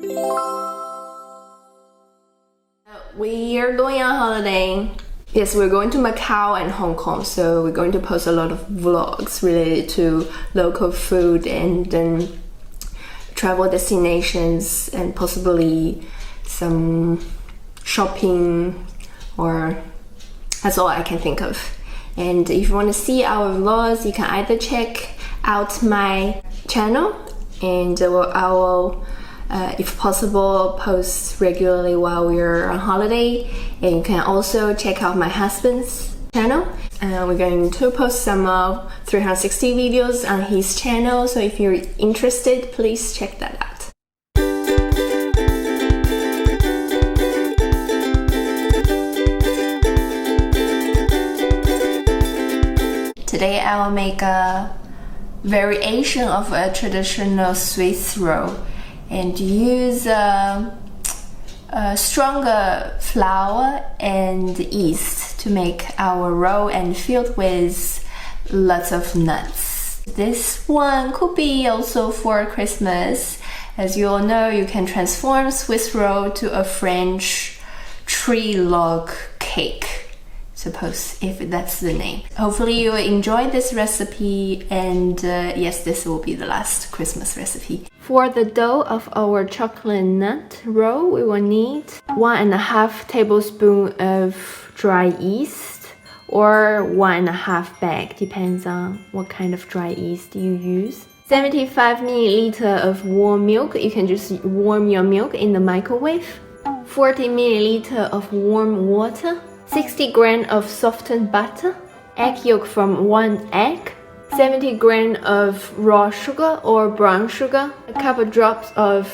We are going on holiday. Yes, we're going to Macau and Hong Kong, so we're going to post a lot of vlogs related to local food and then travel destinations and possibly some shopping, or that's all I can think of. And if you want to see our vlogs, you can either check out my channel, and I will if possible post regularly while we're on holiday, and you can also check out my husband's channel. We're going to post some 360 videos on his channel, so if you're interested, please check that out. Today I will make a variation of a traditional Swiss roll and use a stronger flour and yeast to make our roll, and filled with lots of nuts. This one could be also for Christmas. As you all know, you can transform Swiss roll to a French tree log cake, suppose, if that's the name. Hopefully you enjoy this recipe, and yes, this will be the last Christmas recipe. For the dough of our chocolate nut roll, we will need 1.5 tablespoons of dry yeast, or 1.5 bag, depends on what kind of dry yeast you use. 75 milliliters of warm milk, you can just warm your milk in the microwave. 40 milliliters of warm water. 60 grams of softened butter, egg yolk from 1 egg, 70 grams of raw sugar or brown sugar, a couple drops of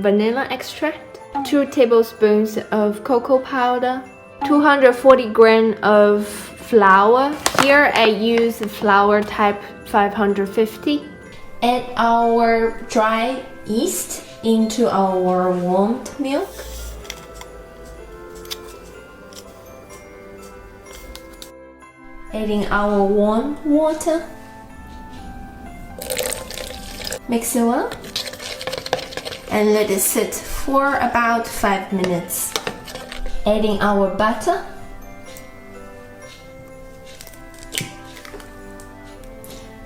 vanilla extract, 2 tablespoons of cocoa powder, 240 grams of flour. Here I use flour type 550. Add our dry yeast into our warmed milk. Adding our warm water. Mix it well and let it sit for about 5 minutes. Adding our butter.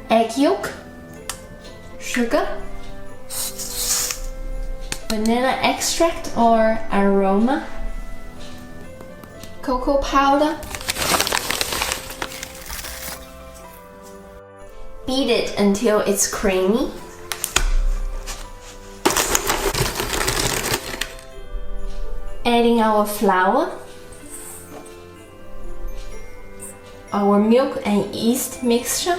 Egg yolk. Sugar. Vanilla extract or aroma. Cocoa powder. Beat it until it's creamy. Adding our flour, our milk and yeast mixture,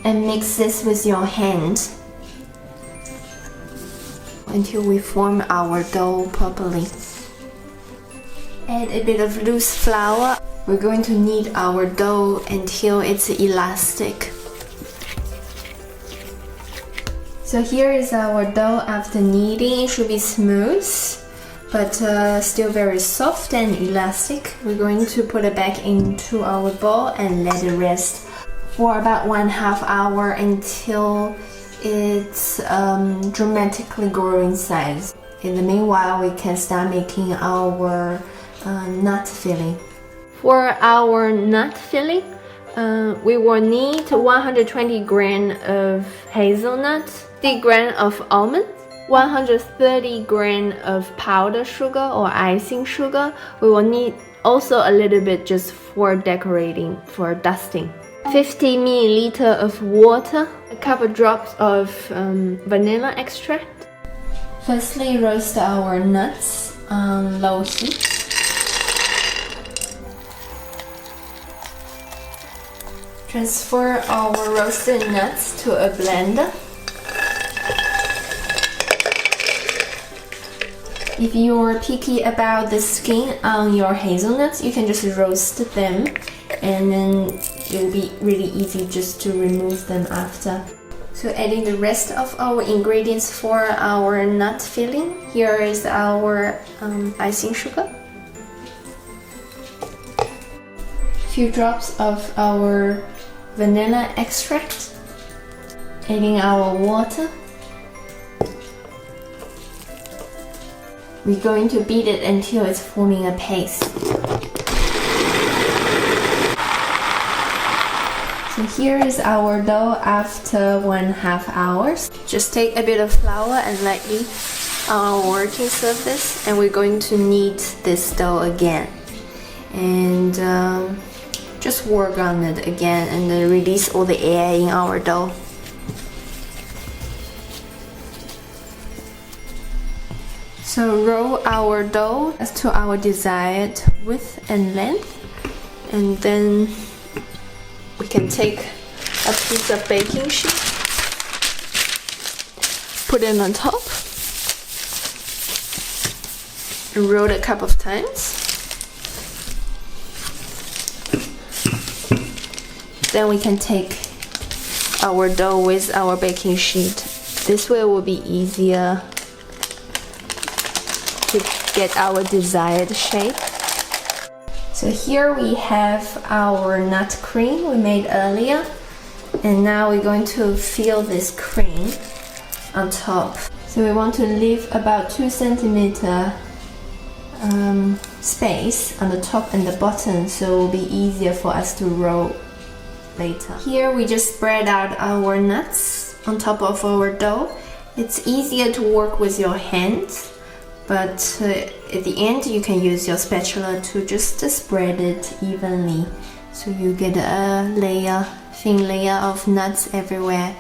and mix this with your hand until we form our dough properly. Add a bit of loose flour. We're going to knead our dough until it's elastic. So here is our dough after kneading. It should be smooth, but still very soft and elastic. We're going to put it back into our bowl and let it rest for about 1/2 hour until it's dramatically grow in size. In the meanwhile, we can start making our nut filling. For our nut filling, we will need 120 grams of hazelnut, 50 grams of almonds, 130 grams of powdered sugar or icing sugar. We will need also a little bit just for decorating, for dusting. 50 milliliters of water, a couple drops of vanilla extract. Firstly, roast our nuts on low heat. Transfer our roasted nuts to a blender. If you're picky about the skin on your hazelnuts, you can just roast them, and then it'll be really easy just to remove them after. So adding the rest of our ingredients for our nut filling. Here is our icing sugar. Few drops of our vanilla extract. Adding our water. We're going to beat it until it's forming a paste. So here is our dough after 1.5 hours. Just take a bit of flour and lightly on our working surface, and we're going to knead this dough again. And just work on it again and then release all the air in our dough. So roll our dough as to our desired width and length, and then we can take a piece of baking sheet, put it on top, and roll it a couple of times. Then we can take our dough with our baking sheet. This way it will be easier to get our desired shape. So here we have our nut cream we made earlier, and now we're going to fill this cream on top. So we want to leave about 2 centimeter space on the top and the bottom, so it will be easier for us to roll later. Here we just spread out our nuts on top of our dough. It's easier to work with your hands, but at the end you can use your spatula to just spread it evenly, so you get a thin layer of nuts everywhere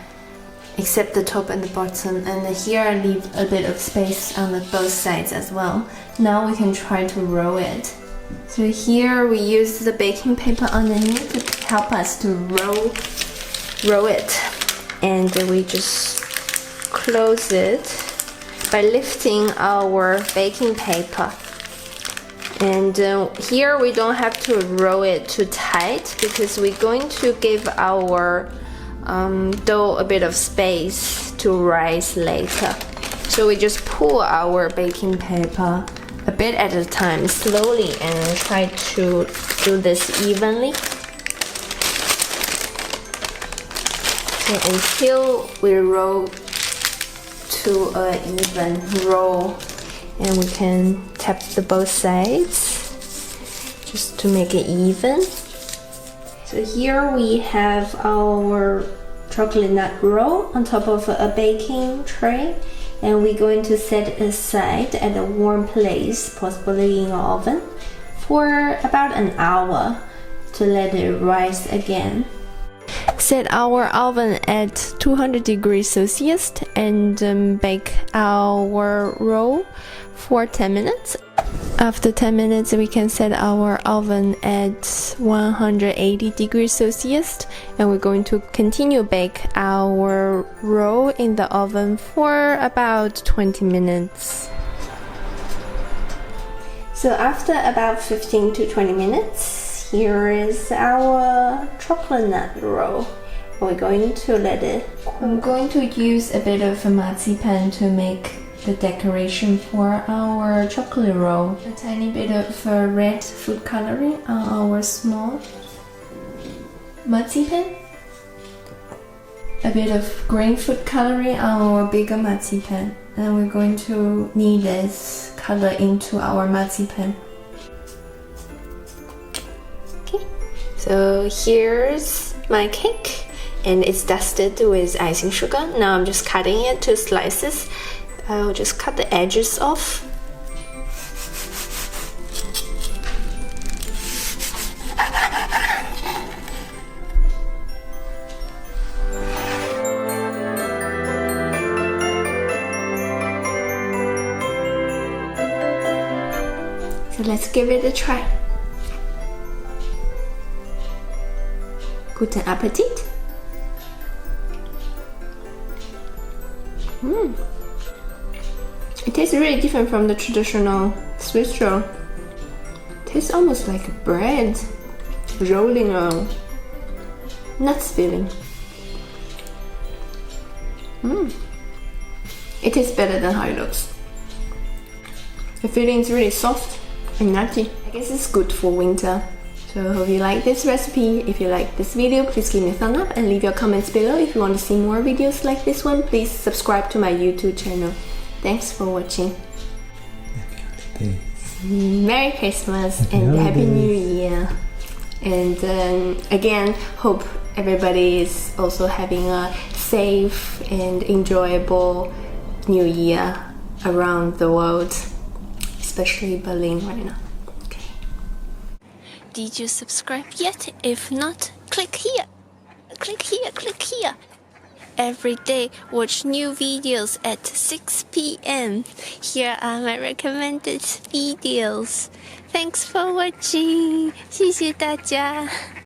except the top and the bottom. And here I leave a bit of space on both sides as well. Now we can try to roll it. So here we use the baking paper underneath to help us to roll it, and we just close it by lifting our baking paper. And here we don't have to roll it too tight because we're going to give our dough a bit of space to rise later. So we just pull our baking paper a bit at a time, slowly, and try to do this evenly. So until we roll to an even roll, and we can tap both sides just to make it even. So here we have our chocolate nut roll on top of a baking tray, and we're going to set it aside at a warm place, possibly in an oven, for about an hour to let it rise again. Set our oven at 200 degrees Celsius and bake our roll for 10 minutes. After 10 minutes, we can set our oven at 180 degrees Celsius, and we're going to continue bake our roll in the oven for about 20 minutes. So after about 15 to 20 minutes, here is our chocolate nut roll. We're going to let it cool. I'm going to use a bit of a marzipan to make the decoration for our chocolate roll. A tiny bit of red food coloring on our small marzipan. A bit of green food coloring on our bigger marzipan. And we're going to knead this color into our marzipan. Okay, so here's my cake, and it's dusted with icing sugar. Now I'm just cutting it to slices. I'll just cut the edges off. So let's give it a try. Guten Appetit! It tastes really different from the traditional Swiss roll. It tastes almost like bread rolling on nuts filling. It tastes better than how it looks. The filling is really soft and nutty. I guess it's good for winter. So I hope you like this recipe. If you like this video, please give me a thumb up and leave your comments below. If you want to see more videos like this one, please subscribe to my YouTube channel. Thanks for watching. Merry Christmas and Happy New Year. And again, hope everybody is also having a safe and enjoyable New Year around the world, especially Berlin right now. Okay. Did you subscribe yet? If not, click here. Click here, click here. Every day, watch new videos at 6 p.m. Here are my recommended videos. Thanks for watching. 谢谢大家。